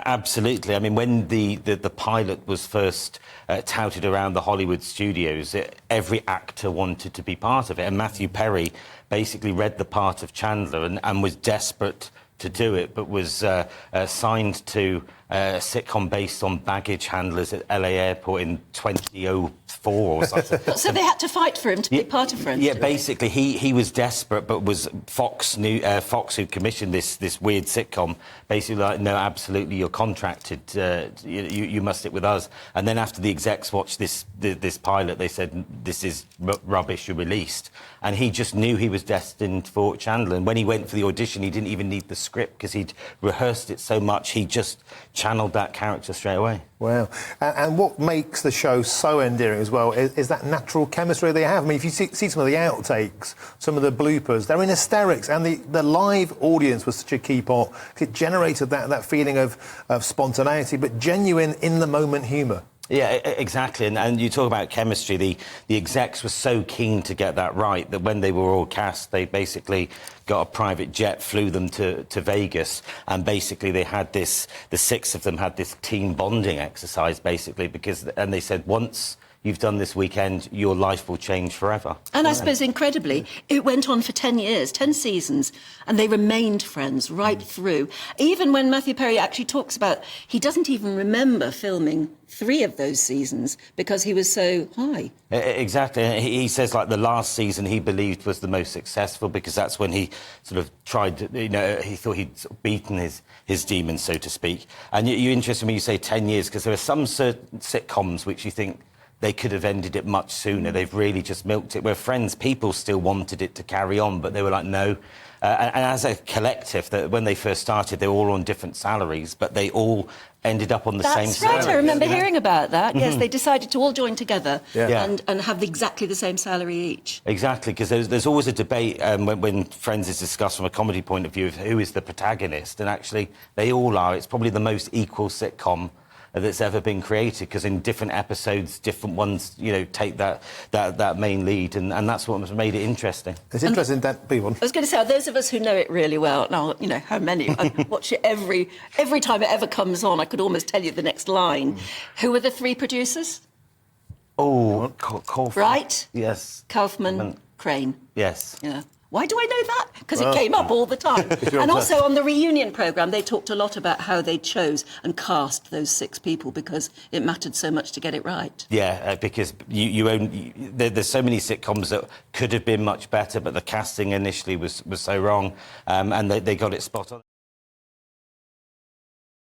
Absolutely. I mean, when the pilot was first touted around the Hollywood studios, every actor wanted to be part of it. And Matthew Perry basically read the part of Chandler and was desperate to do it, but was signed to a sitcom based on baggage handlers at LA Airport in 2004 or something. So they had to fight for him to be part of Friends? Yeah, basically, he was desperate, but was Fox who commissioned this weird sitcom, basically like, no, absolutely, you're contracted, you must stick with us. And then after the execs watched this pilot, they said, this is rubbish, you're released. And he just knew he was destined for Chandler. And when he went for the audition, he didn't even need the script because he'd rehearsed it so much, he just channeled that character straight away. Wow. And what makes the show so endearing as well is that natural chemistry they have. I mean, if you see some of the outtakes, some of the bloopers, they're in hysterics, and the live audience was such a key part. It generated that feeling of spontaneity, but genuine, in-the-moment humour. Yeah, exactly. And you talk about chemistry. The execs were so keen to get that right that when they were all cast, they basically got a private jet, flew them to Vegas, and basically they had the six of them had this team bonding exercise, basically, and they said, once you've done this weekend, your life will change forever. And I suppose, incredibly, it went on for 10 years, 10 seasons, and they remained friends right through. Even when Matthew Perry actually talks about, he doesn't even remember filming 3 of those seasons because he was so high. Exactly. He says, like, the last season he believed was the most successful because that's when he sort of tried, he thought he'd sort of beaten his demons, so to speak. And you're interested when you say 10 years, because there are some certain sitcoms which you think they could have ended it much sooner. They've really just milked it. Where Friends, people still wanted it to carry on, but they were like, no. And as a collective, when they first started, they were all on different salaries, but they all ended up on the same salary. That's right, I remember hearing about that. Yes, they decided to all join together and have exactly the same salary each. Exactly, because there's always a debate when Friends is discussed from a comedy point of view of who is the protagonist, and actually they all are. It's probably the most equal sitcom that's ever been created, because in different episodes, different ones, take that main lead, and that's what made it interesting. It's interesting that people. I was going to say, those of us who know it really well, now, how many? I watch it every time it ever comes on. I could almost tell you the next line. Who were the 3 producers? Oh, Kaufman. Right? Yes. Kaufman, Crane. Yes. Yeah. Why do I know that? Because it came up all the time. And also on the reunion programme, they talked a lot about how they chose and cast those 6 people because it mattered so much to get it right. Yeah, because there's so many sitcoms that could have been much better, but the casting initially was so wrong, and they got it spot on.